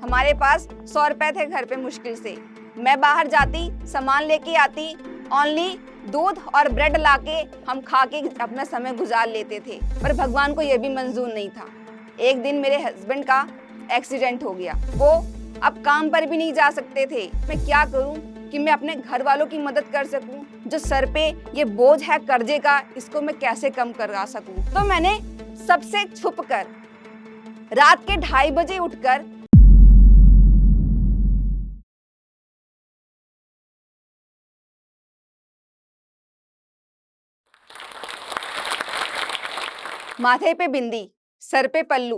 हमारे पास 100 रुपए थे घर पे मुश्किल से। मैं बाहर जाती, सामान लेके आती, ओनली दूध और ब्रेड लाके हम खा के अपना समय गुजार लेते थे। पर भगवान को यह भी मंजूर नहीं था। एक दिन मेरे हस्बैंड का एक्सीडेंट हो गया। वो अब काम पर भी नहीं जा सकते थे। मैं क्या करूं कि मैं अपने घर वालों की मदद कर सकूं? जो सर पे ये बोझ है कर्जे का, इसको मैं कैसे कम करा सकूं? तो मैंने सबसे छुप कर रात के 2:30 बजे उठकर माथे पे बिंदी, सर पे पल्लू,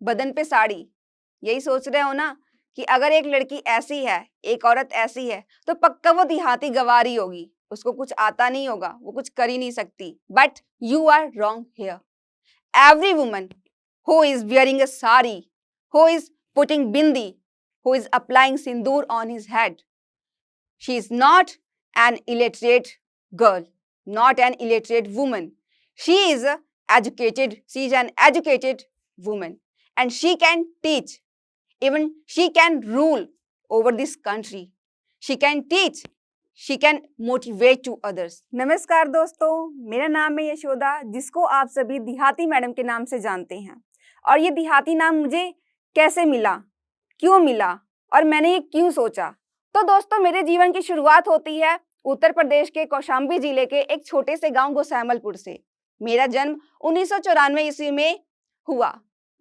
बदन पे साड़ी, यही सोच रहे हो ना कि अगर एक लड़की ऐसी है, एक औरत ऐसी है, तो पक्का वो देहाती गवारी होगी, उसको कुछ आता नहीं होगा, वो कुछ कर ही नहीं सकती। But you are wrong here. Every woman who is wearing a sari, who is putting bindi, who is applying sindoor on his head, she is not an illiterate girl, not an illiterate woman. She is educated, she is an educated woman, and she can teach, even she can rule over this country. She can teach, she can motivate to others. नमस्कार दोस्तों, मेरा नाम है यशोदा, जिसको आप सभी देहाती madam के नाम से जानते हैं। और ये देहाती नाम मुझे कैसे मिला, क्यों मिला और मैंने ये क्यों सोचा? तो दोस्तों, मेरे जीवन की शुरुआत होती है उत्तर प्रदेश के कौशाम्बी जिले के एक छोटे से गांव गोसैमलपुर से। मेरा जन्म 1994 ईस्वी में हुआ।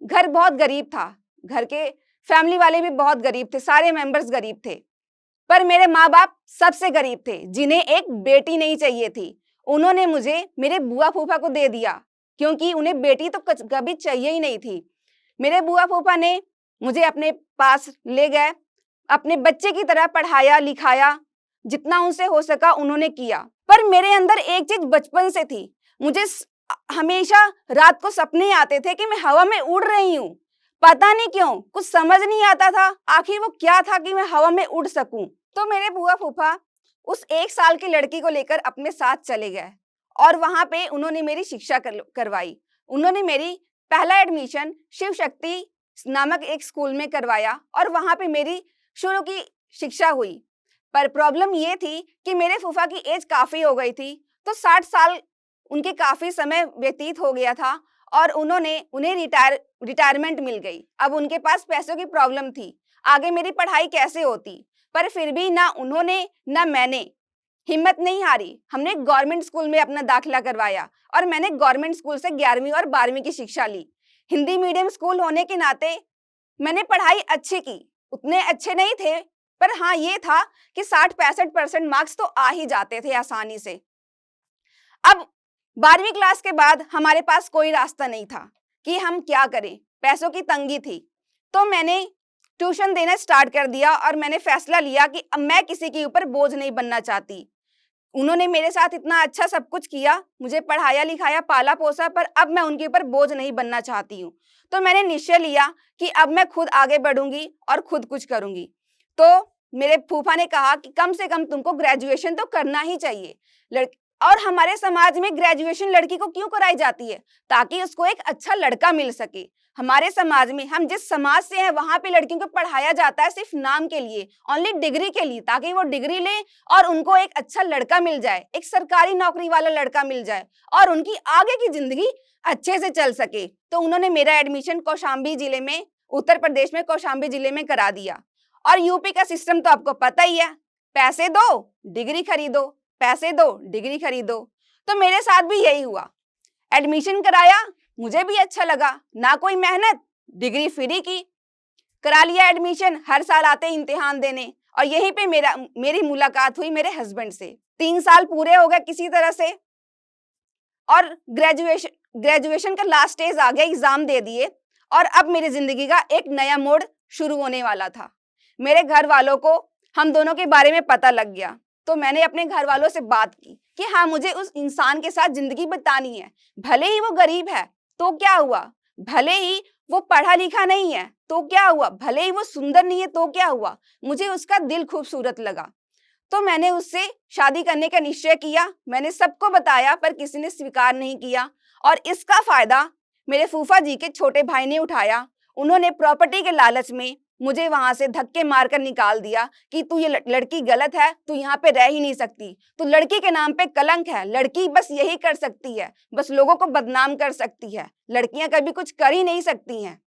घर बहुत गरीब था, घर के फैमिली वाले भी बहुत गरीब थे, सारे मेंबर्स गरीब थे। पर मेरे माँ बाप सबसे गरीब थे, जिन्हें एक बेटी नहीं चाहिए थी। उन्होंने मुझे मेरे बुआ फूफा को दे दिया, क्योंकि उन्हें बेटी तो कभी चाहिए ही नहीं थी। मेरे बुआ फूफा ने मुझे अपने पास ले गए, अपने बच्चे की तरह पढ़ाया लिखाया, जितना उनसे हो सका उन्होंने किया। पर मेरे अंदर एक चीज बचपन से थी, मुझे हमेशा रात को सपने आते थे कि मैं हवा में उड़ रही हूँ। पता नहीं क्यों, कुछ समझ नहीं आता था आखिर वो क्या था कि मैं हवा में उड़ सकूं। तो मेरे बुआ फूफा उस 1 साल की लड़की को लेकर अपने साथ चले गए और वहां पे उन्होंने मेरी शिक्षा करवाई। उन्होंने मेरी पहला एडमिशन शिव शक्ति नामक एक स्कूल में करवाया और वहां पे मेरी शुरू की शिक्षा हुई। पर प्रॉब्लम ये थी कि मेरे फूफा की एज काफी हो गई थी, तो 60 साल उनके काफी समय व्यतीत हो गया था और उन्हें रिटायरमेंट मिल गई। अब उनके पास पैसों की प्रॉब्लम थी, आगे मेरी पढ़ाई कैसे होती? पर फिर भी ना उन्होंने ना मैंने हिम्मत नहीं हारी। हमने गवर्नमेंट स्कूल में अपना दाखिला करवाया और मैंने गवर्नमेंट स्कूल से 11वीं और 12वीं की शिक्षा ली। हिंदी मीडियम स्कूल होने के नाते मैंने पढ़ाई अच्छी की, उतने अच्छे नहीं थे, पर हाँ ये था कि 60-65% मार्क्स तो आ ही जाते थे आसानी से। अब 12वीं क्लास के बाद हमारे पास कोई रास्ता नहीं था कि हम क्या करें, पैसों की तंगी थी। तो मैंने ट्यूशन देना स्टार्ट कर दिया और मैंने फैसला लिया कि अब मैं किसी के ऊपर बोझ नहीं बनना चाहती। उन्होंने मेरे साथ इतना अच्छा सब कुछ किया, मुझे पढ़ाया लिखाया पाला पोसा, पर अब मैं उनके ऊपर बोझ नहीं बनना चाहती हूँ। तो मैंने निश्चय लिया कि अब मैं खुद आगे बढ़ूंगी और खुद कुछ करूंगी। तो मेरे फूफा ने कहा कि कम से कम तुमको ग्रेजुएशन तो करना ही चाहिए। और हमारे समाज में ग्रेजुएशन लड़की को क्यों कराई जाती है? ताकि उसको एक अच्छा लड़का मिल सके। हमारे समाज में, हम जिस समाज से हैं, वहां पे लड़कियों को पढ़ाया जाता है सिर्फ नाम के लिए, ओनली डिग्री के लिए, ताकि वो डिग्री ले और उनको एक अच्छा लड़का मिल जाए, एक सरकारी नौकरी वाला लड़का मिल जाए और उनकी आगे की जिंदगी अच्छे से चल सके। तो उन्होंने मेरा एडमिशन कौशाम्बी जिले में, उत्तर प्रदेश में कौशाम्बी जिले में करा दिया। और यूपी का सिस्टम तो आपको पता ही है, पैसे दो डिग्री खरीदो, पैसे दो डिग्री खरीदो। तो मेरे साथ भी यही हुआ। एडमिशन कराया, मुझे भी अच्छा लगा, ना कोई मेहनत, डिग्री फ्री की, करा लिया एडमिशन। हर साल आते इम्तिहान देने और यहीं पे मेरी मुलाकात हुई मेरे हस्बैंड से। 3 साल पूरे हो गए किसी तरह से और ग्रेजुएशन का लास्ट स्टेज आ गया, एग्जाम दे दिए और अब मेरी जिंदगी का एक नया मोड़ शुरू होने वाला था। मेरे घर वालों को हम दोनों के बारे में पता लग गया, तो मैंने अपने घर वालों से बात की कि हाँ, मुझे उस इंसान के साथ जिंदगी बितानी है। भले ही वो गरीब है तो क्या हुआ, भले ही वो पढ़ा लिखा नहीं है तो क्या हुआ, भले ही वो सुंदर नहीं है तो क्या हुआ, मुझे उसका दिल खूबसूरत लगा। तो मैंने उससे शादी करने का निश्चय किया। मैंने सबको बताया पर किसी ने स्वीकार नहीं किया और इसका फायदा मेरे फूफा जी के छोटे भाई ने उठाया। उन्होंने प्रॉपर्टी के लालच में मुझे वहां से धक्के मारकर निकाल दिया कि तू ये लड़की गलत है, तू यहाँ पे रह ही नहीं सकती, तू लड़की के नाम पे कलंक है, लड़की बस यही कर सकती है, बस लोगों को बदनाम कर सकती है, लड़कियां कभी कुछ कर ही नहीं सकती हैं।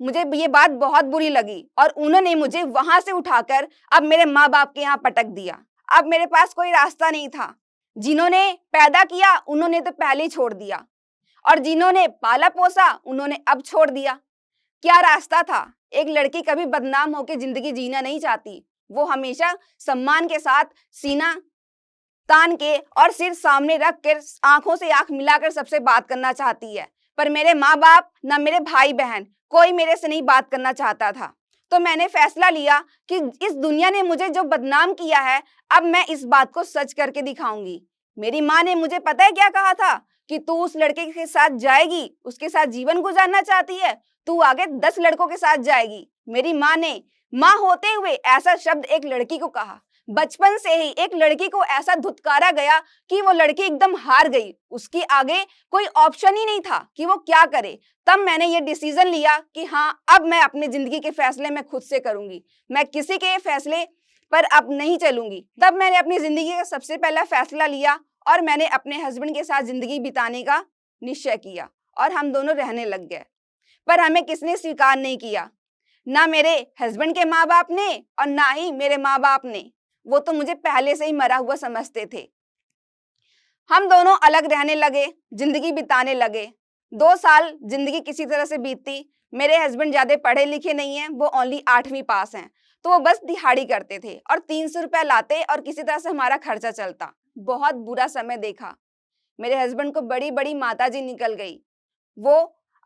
मुझे ये बात बहुत बुरी लगी और उन्होंने मुझे वहां से उठाकर अब मेरे माँ बाप के यहाँ पटक दिया। अब मेरे पास कोई रास्ता नहीं था। जिन्होंने पैदा किया उन्होंने तो पहले ही छोड़ दिया और जिन्होंने पाला पोसा उन्होंने अब छोड़ दिया। क्या रास्ता था? एक लड़की कभी बदनाम होकर जिंदगी जीना नहीं चाहती। वो हमेशा सम्मान के साथ सीना तान के और सिर सामने रख कर आंखों से आंख मिलाकर सबसे बात करना चाहती है। पर मेरे माँ बाप, ना मेरे भाई बहन, कोई मेरे से नहीं बात करना चाहता था। तो मैंने फैसला लिया कि इस दुनिया ने मुझे जो बदनाम किया है, अब मैं इस बात को सच करके दिखाऊंगी। मेरी माँ ने मुझे पता है क्या कहा था कि तू उस लड़के के साथ जाएगी, उसके साथ जीवन गुजारना चाहती है, तू आगे 10 लड़कों के साथ जाएगी। मेरी माँ ने माँ होते हुए ऐसा शब्द एक लड़की को कहा। बचपन से ही एक लड़की को ऐसा धुतकारा गया कि वो लड़की एकदम हार गई। उसकी आगे कोई ऑप्शन ही नहीं था कि वो क्या करे। तब मैंने ये डिसीजन लिया कि हाँ, अब मैं अपनी जिंदगी के फैसले मैं खुद से करूंगी, मैं किसी के फैसले पर अब नहीं चलूंगी। तब मैंने अपनी जिंदगी का सबसे पहला फैसला लिया और मैंने अपने हस्बैंड के साथ जिंदगी बिताने का निश्चय किया और हम दोनों रहने लग गए। पर हमें किसने स्वीकार नहीं किया, ना मेरे हस्बैंड के माँ बाप ने और ना ही मेरे माँ बाप ने। वो तो मुझे पहले से ही मरा हुआ समझते थे। हम दोनों अलग रहने लगे, जिंदगी बिताने लगे। 2 साल जिंदगी किसी तरह से बीती। मेरे हस्बैंड ज्यादा पढ़े लिखे नहीं हैं, वो ओनली 8वीं पास हैं, तो वो बस दिहाड़ी करते थे और 300 रुपया लाते और किसी तरह से हमारा खर्चा चलता। बहुत बुरा समय देखा। मेरे हस्बैंड को बड़ी बड़ी माताजी निकल गई। वो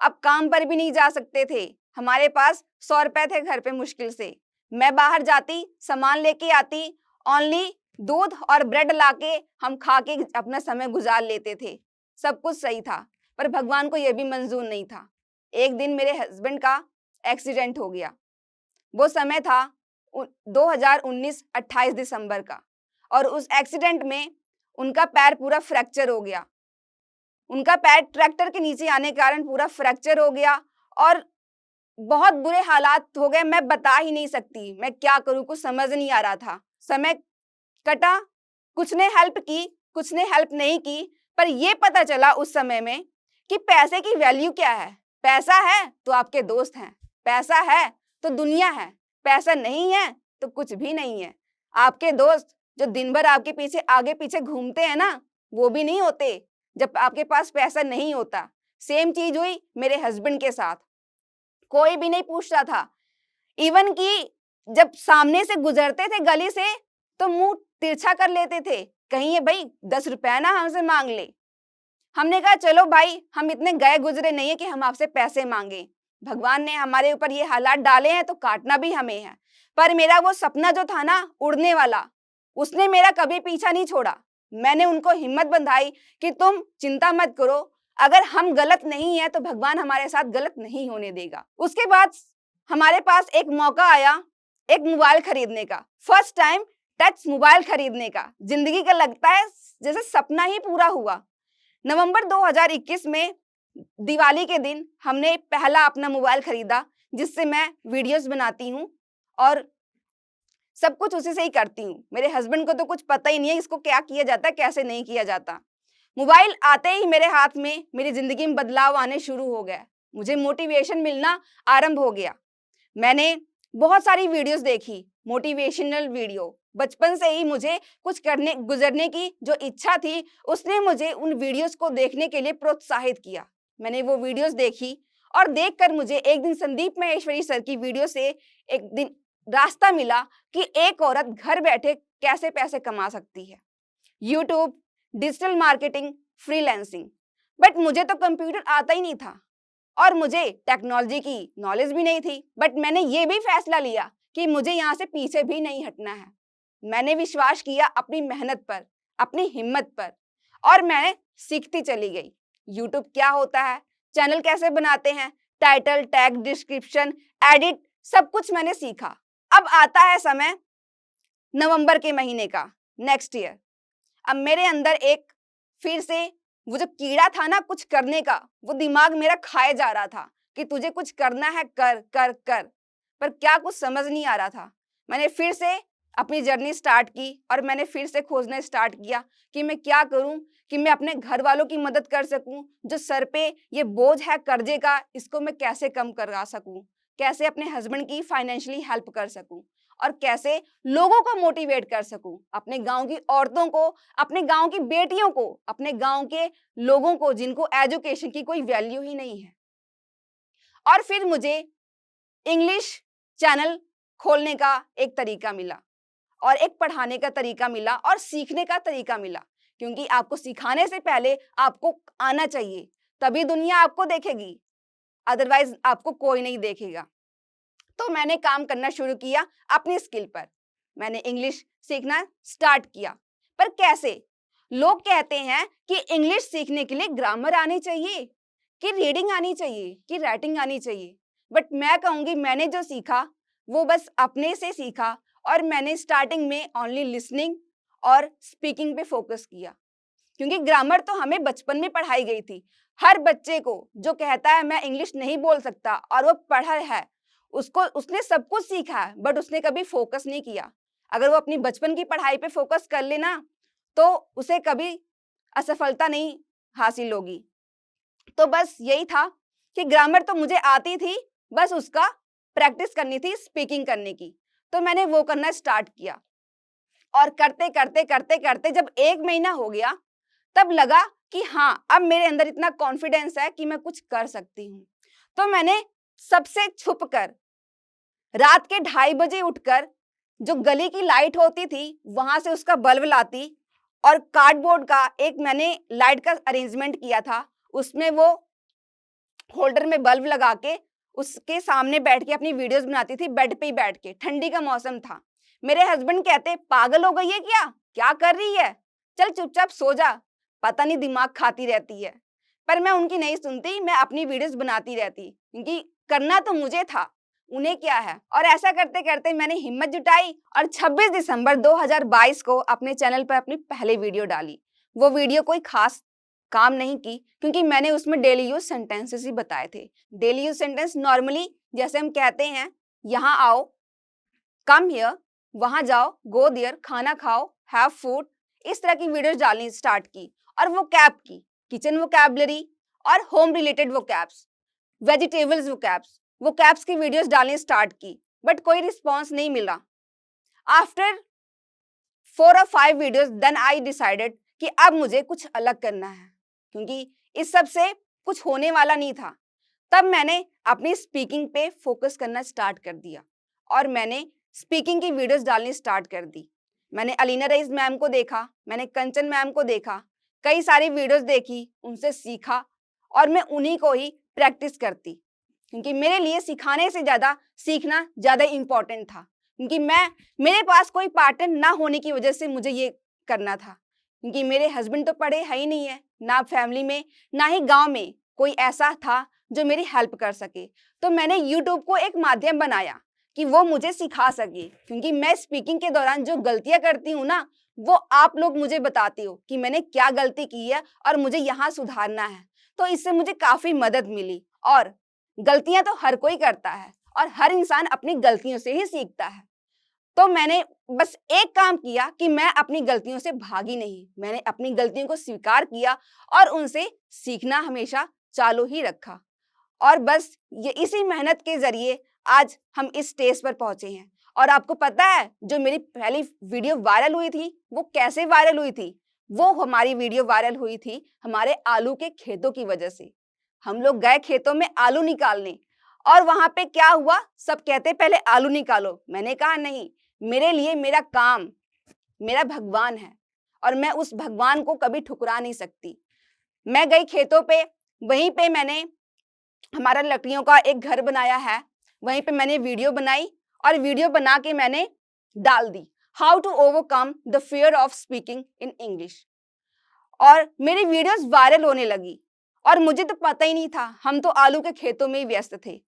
अब काम पर भी नहीं जा सकते थे। हमारे पास 100 रुपए थे घर पे मुश्किल से। मैं बाहर जाती, सामान लेके आती, ओनली दूध और ब्रेड लाके हम खा के अपना समय गुजार लेते थे। सब कुछ सही था, पर भगवान को यह भी मंजूर नहीं था। एक दिन मेरे हस्बैंड का एक्सीडेंट हो गया। वो समय था 2019 28 दिसंबर का और उस एक्सीडेंट में उनका पैर पूरा फ्रैक्चर हो गया। उनका पैर ट्रैक्टर के नीचे आने के कारण पूरा फ्रैक्चर हो गया और बहुत बुरे हालात हो गए। मैं बता ही नहीं सकती मैं क्या करूं, कुछ समझ नहीं आ रहा था। समय कटा, कुछ ने हेल्प की, कुछ ने हेल्प नहीं की, पर ये पता चला उस समय में कि पैसे की वैल्यू क्या है। पैसा है तो आपके दोस्त हैं, पैसा है तो दुनिया है, पैसा नहीं है तो कुछ भी नहीं है। आपके दोस्त जो दिन भर आपके पीछे आगे पीछे घूमते हैं ना, वो भी नहीं होते जब आपके पास पैसा नहीं होता। सेम चीज हुई मेरे हस्बैंड के साथ। कोई भी नहीं पूछता था। इवन कि जब सामने से गुजरते थे गली से तो मुंह तिरछा कर लेते थे, कहीं ये भाई 10 रुपया ना हमसे मांग ले। हमने कहा चलो भाई, हम इतने गए गुजरे नहीं है कि हम आपसे पैसे मांगे। भगवान ने हमारे ऊपर ये हालात डाले हैं तो काटना भी हमें है। पर मेरा वो सपना जो था ना उड़ने वाला, उसने मेरा कभी पीछा नहीं छोड़ा। मैंने उनको हिम्मत बंधाई कि तुम चिंता मत करो, अगर हम गलत नहीं है तो भगवान हमारे साथ गलत नहीं होने देगा। उसके बाद हमारे पास एक मौका आया एक मोबाइल खरीदने का, फर्स्ट टाइम टच मोबाइल खरीदने का। जिंदगी का लगता है जैसे सपना ही पूरा हुआ। नवंबर 2021 में दिवाली के दिन हमने पहला अपना मोबाइल खरीदा, जिससे मैं वीडियोस बनाती हूँ और सब कुछ उसी से ही करती हूँ। मेरे हस्बैंड को तो कुछ पता ही नहीं है इसको क्या किया जाता है, कैसे नहीं किया जाता। मोबाइल आते ही मेरे हाथ में मेरी जिंदगी में बदलाव आने शुरू हो गए। मुझे मोटिवेशन मिलना आरंभ हो गया। मैंने बहुत सारी वीडियोस देखी, मोटिवेशनल वीडियो। बचपन से ही मुझे कुछ करने गुजरने की जो इच्छा थी, उसने मुझे उन वीडियोस को देखने के लिए प्रोत्साहित किया। मैंने वो वीडियोस देखी और देखकर मुझे एक दिन संदीप महेश्वरी सर की वीडियो से एक दिन रास्ता मिला कि एक औरत घर बैठे कैसे पैसे कमा सकती है। YouTube, digital marketing, freelancing. But मुझे तो कंप्यूटर आता ही नहीं था और मुझे टेक्नोलॉजी की नॉलेज भी नहीं थी। बट मैंने ये भी फैसला लिया कि मुझे यहाँ से पीछे भी नहीं हटना है। मैंने विश्वास किया अपनी मेहनत पर, अपनी हिम्मत पर और मैं सीखती चली गई। यूट्यूब क्या होता है, चैनल कैसे बनाते हैं, टाइटल, टैग, डिस्क्रिप्शन, एडिट, सब कुछ मैंने सीखा। अब आता है समय नवंबर के महीने का, नेक्स्ट ईयर। अब मेरे अंदर एक फिर से वो जो कीड़ा था ना कुछ करने का, वो दिमाग मेरा खाए जा रहा था कि तुझे कुछ करना है, कर कर कर। पर क्या कुछ समझ नहीं आ रहा था। मैंने फिर से अपनी जर्नी स्टार्ट की और मैंने फिर से खोजना स्टार्ट किया कि मैं क्या करूं कि मैं अपने घर वालों की मदद कर सकूं, जो सर पे ये बोझ है कर्जे का, इसको मैं कैसे कम करा सकूं, कैसे अपने हस्बैंड की फाइनेंशियली हेल्प कर सकूं और कैसे लोगों को मोटिवेट कर सकूं, अपने गांव की औरतों को, अपने गांव की बेटियों को, अपने गांव के लोगों को जिनको एजुकेशन की कोई वैल्यू ही नहीं है। और फिर मुझे इंग्लिश चैनल खोलने का एक तरीका मिला और एक पढ़ाने का तरीका मिला और सीखने का तरीका मिला, क्योंकि आपको सिखाने से पहले आपको आना चाहिए, तभी दुनिया आपको देखेगी, अदरवाइज आपको कोई नहीं देखेगा। तो मैंने काम करना शुरू किया अपनी स्किल पर। मैंने इंग्लिश सीखना स्टार्ट किया। पर कैसे? लोग कहते हैं कि इंग्लिश सीखने के लिए ग्रामर आनी चाहिए, कि रीडिंग आनी चाहिए, कि राइटिंग आनी चाहिए। बट मैं कहूंगी मैंने जो सीखा वो बस अपने से सीखा और मैंने स्टार्टिंग में ओनली लिसनिंग और स्पीकिंग पे फोकस किया, क्योंकि ग्रामर तो हमें बचपन में पढ़ाई गई थी। हर बच्चे को जो कहता है मैं इंग्लिश नहीं बोल सकता और वो पढ़ा है, उसको उसने सब कुछ सीखा है बट उसने कभी फोकस नहीं किया। अगर वो अपनी बचपन की पढ़ाई पे फोकस कर लेना तो उसे कभी असफलता नहीं हासिल होगी। तो बस यही था कि ग्रामर तो मुझे आती थी, बस उसका प्रैक्टिस करनी थी स्पीकिंग करने की। तो मैंने वो करना स्टार्ट किया और करते करते करते करते जब 1 महीना हो गया तब लगा कि हाँ, अब मेरे अंदर इतना कॉन्फिडेंस है कि मैं कुछ कर सकती हूँ। तो मैंने सबसे छुप कर रात के 2:30 बजे उठकर जो गली की लाइट होती थी वहां से उसका बल्ब लाती और कार्डबोर्ड का एक मैंने लाइट का अरेंजमेंट किया था, उसमें वो होल्डर में बल्ब लगा के उसके सामने बैठ के अपनी वीडियोस बनाती थी, बेड पे ही बैठ के। ठंडी का मौसम था। मेरे हस्बैंड कहते पागल हो गई है क्या, क्या कर रही है, चल चुपचाप सो जा, पता नहीं दिमाग खाती रहती है। पर मैं उनकी नहीं सुनती, मैं अपनी वीडियोस बनाती रहती, क्योंकि करना तो मुझे था, उन्हें क्या है। और ऐसा करते करते मैंने हिम्मत जुटाई और 26 दिसंबर 2022 को अपने चैनल पर अपनी पहली वीडियो डाली। वो वीडियो कोई खास काम नहीं की, क्योंकि मैंने उसमें डेली यूज सेंटेंसेस ही बताए थे। डेली यूज सेंटेंस नॉर्मली जैसे हम कहते हैं, यहाँ आओ, कम हियर, वहां जाओ, गो देयर, खाना खाओ, हैव फूड, इस तरह की वीडियोस डालनी स्टार्ट की। और वो कैब की किचन वोकैबुलरी और home related vocabs, vegetables vocabs की वीडियोस डालनी स्टार्ट की, बट कोई रिस्पॉन्स नहीं मिला। आफ्टर 4 और 5 वीडियोस देन आई डिसाइडेड कि अब मुझे कुछ अलग करना है, क्योंकि इस सब से कुछ होने वाला नहीं था। तब मैंने अपनी स्पीकिंग पे फोकस करना स्टार्ट कर दिया और मैंने स्पीकिंग की वीडियोस डालनी स्टार्ट कर दी। मैंने अलीना रईस मैम को देखा, मैंने कंचन मैम को देखा, कई सारी वीडियोस देखी, उनसे सीखा और मैं उन्हीं को ही प्रैक्टिस करती, क्योंकि मेरे लिए सिखाने से ज़्यादा सीखना ज़्यादा इम्पोर्टेंट था। क्योंकि मेरे पास कोई पार्टनर ना होने की वजह से मुझे ये करना था, क्योंकि मेरे हस्बैंड तो पढ़े है ही नहीं है, ना फैमिली में ना ही गांव में कोई ऐसा था जो मेरी हेल्प कर सके। तो मैंने यूट्यूब को एक माध्यम बनाया कि वो मुझे सिखा सके, क्योंकि मैं स्पीकिंग के दौरान जो गलतियां करती हूँ ना, वो आप लोग मुझे बताते हो कि मैंने क्या गलती की है और मुझे यहाँ सुधारना है। तो इससे मुझे काफी मदद मिली। और गलतियां तो हर कोई करता है और हर इंसान अपनी गलतियों से ही सीखता है। तो मैंने बस एक काम किया कि मैं अपनी गलतियों से भागी नहीं, मैंने अपनी गलतियों को स्वीकार किया और उनसे सीखना हमेशा चालू ही रखा। और बस ये इसी मेहनत के जरिए आज हम इस स्टेज पर पहुंचे हैं। और आपको पता है जो मेरी पहली वीडियो वायरल हुई थी वो कैसे वायरल हुई थी? वो हमारी वीडियो वायरल हुई थी हमारे आलू के खेतों की वजह से। हम लोग गए खेतों में आलू निकालने और वहां पे क्या हुआ, सब कहते पहले आलू निकालो, मैंने कहा नहीं, मेरे लिए मेरा काम मेरा भगवान है और मैं उस भगवान को कभी ठुकरा नहीं सकती। मैं गई खेतों पे, वहीं पे मैंने हमारा लकड़ियों का एक घर बनाया है, वहीं पे मैंने वीडियो बनाई और वीडियो बना के मैंने डाल दी, how to overcome the fear of speaking in English. और मेरी वीडियोस वायरल होने लगी और मुझे तो पता ही नहीं था, हम तो आलू के खेतों में ही व्यस्त थे।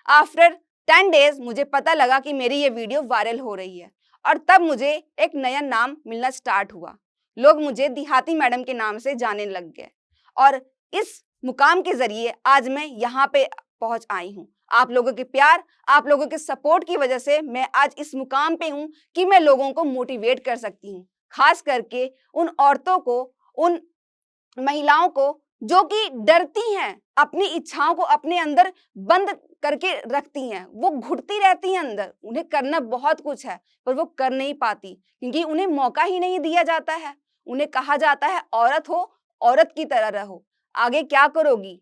आफ्टर 10 डेज मुझे पता लगा कि मेरी ये वीडियो वायरल हो रही है और तब मुझे एक नया नाम मिलना स्टार्ट हुआ। लोग मुझे देहाती मैडम के नाम से जाने लग गए और इस मुकाम के जरिए आज मैं यहाँ पे पहुंच आई हूँ। आप लोगों के प्यार, आप लोगों के सपोर्ट की वजह से मैं आज इस मुकाम पे हूँ कि मैं लोगों को मोटिवेट कर सकती हूँ। खास करके उन औरतों को, उन महिलाओं को जो कि डरती हैं, अपनी इच्छाओं को अपने अंदर बंद करके रखती हैं, वो घुटती रहती हैं अंदर, उन्हें करना बहुत कुछ है पर वो कर नहीं पाती क्योंकि उन्हें मौका ही नहीं दिया जाता है। उन्हें कहा जाता है औरत हो, औरत की तरह रहो, आगे क्या करोगी?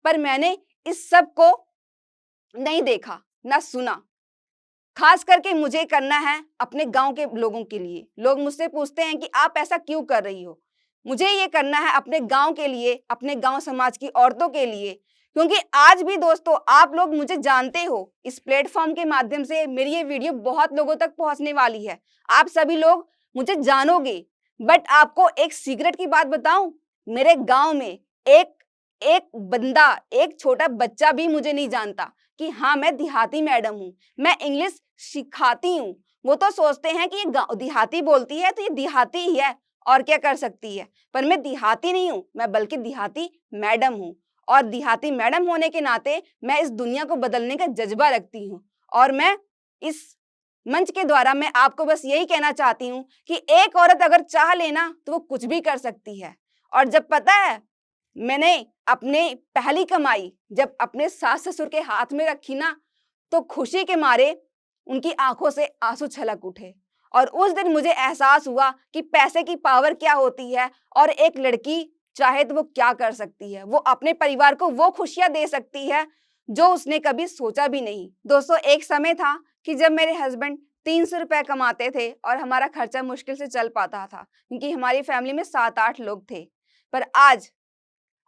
पर मैंने इस सब को नहीं देखा, ना सुना। खास करके मुझे करना है अपने गांव के लोगों के लिए। लोग मुझसे पूछते हैं कि आप ऐसा क्यों कर रही हो? मुझे ये करना है अपने गांव के लिए, अपने गांव समाज की औरतों के लिए, क्योंकि आज भी दोस्तों आप लोग मुझे जानते हो। इस प्लेटफॉर्म के माध्यम से मेरी ये वीडियो बहुत लोगों तक पहुंचने वाली है। आप सभी लोग मुझे जानोगे, बट आपको एक सीक्रेट की बात बताऊं, मेरे गांव में एक एक बंदा, एक छोटा बच्चा भी मुझे नहीं जानता कि हाँ मैं देहाती मैडम हूँ, मैं इंग्लिश सिखाती हूँ। वो तो सोचते हैं कि ये देहाती बोलती है तो ये देहाती ही है और क्या कर सकती है, पर मैं देहाती नहीं हूँ, मैं बल्कि देहाती मैडम हूँ। और देहाती मैडम होने के नाते मैं इस दुनिया को बदलने का जज्बा रखती हूँ। और मैं इस मंच के द्वारा मैं आपको बस यही कहना चाहती हूँ कि एक औरत अगर चाह लेना तो वो कुछ भी कर सकती है। और जब पता है मैंने अपने पहली कमाई जब अपने सास ससुर के हाथ में रखी ना, तो खुशी के मारे उनकी आंखों से आंसू छलक उठे। और उस दिन मुझे एहसास हुआ कि पैसे की पावर क्या होती है और एक लड़की चाहे तो वो क्या कर सकती है। वो अपने परिवार को वो खुशियां दे सकती है जो उसने कभी सोचा भी नहीं। दोस्तों एक समय था कि जब मेरे हस्बैंड 300 रुपए कमाते थे और हमारा खर्चा मुश्किल से चल पाता था क्योंकि हमारी फैमिली में 7-8 लोग थे। पर आज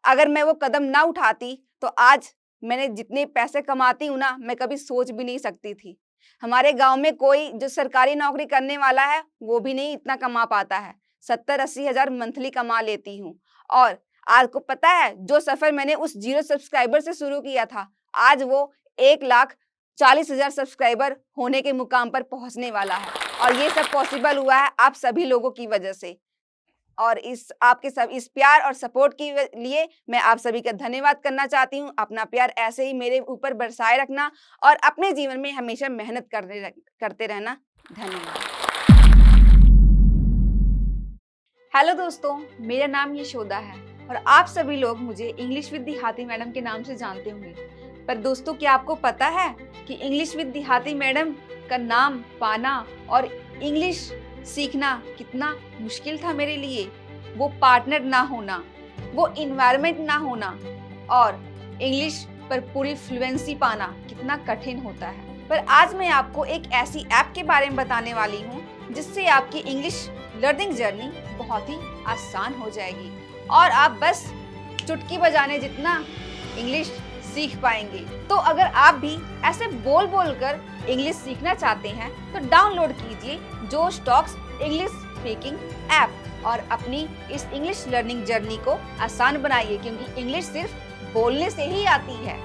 अगर मैं वो कदम ना उठाती तो आज मैंने जितने पैसे कमाती हूँ ना, मैं कभी सोच भी नहीं सकती थी। हमारे गांव में कोई जो सरकारी नौकरी करने वाला है वो भी नहीं इतना कमा पाता है। 70-80 हजार मंथली कमा लेती हूँ। और आपको पता है जो सफर मैंने उस 0 सब्सक्राइबर से शुरू किया था, आज वो 1,40,000 सब्सक्राइबर होने के मुकाम पर पहुंचने वाला है। और ये सब पॉसिबल हुआ है आप सभी लोगों की वजह से। और इस प्यार और सपोर्ट के लिए मैं आप सभी का धन्यवाद करना चाहती हूँ। अपना प्यार ऐसे ही मेरे ऊपर बरसाए रखना और अपने जीवन में हमेशा मेहनत करते रहना। धन्यवाद। हेलो दोस्तों, मेरा नाम यशोदा है और आप सभी लोग मुझे इंग्लिश विद देहाती मैडम के नाम से जानते होंगे। पर दोस्तों क्या आपको पता है कि इंग्लिश विद देहाती मैडम का नाम पाना और इंग्लिश सीखना कितना मुश्किल था मेरे लिए। वो पार्टनर ना होना, वो इन्वायरमेंट ना होना और इंग्लिश पर पूरी फ्लुएंसी पाना कितना कठिन होता है। पर आज मैं आपको एक ऐसी ऐप के बारे में बताने वाली हूँ जिससे आपकी इंग्लिश लर्निंग जर्नी बहुत ही आसान हो जाएगी और आप बस चुटकी बजाने जितना इंग्लिश सीख पाएंगे। तो अगर आप भी ऐसे बोल बोल कर इंग्लिश सीखना चाहते हैं तो डाउनलोड कीजिए जोश टॉक्स इंग्लिश स्पीकिंग ऐप और अपनी इस इंग्लिश लर्निंग जर्नी को आसान बनाइए, क्योंकि इंग्लिश सिर्फ बोलने से ही आती है।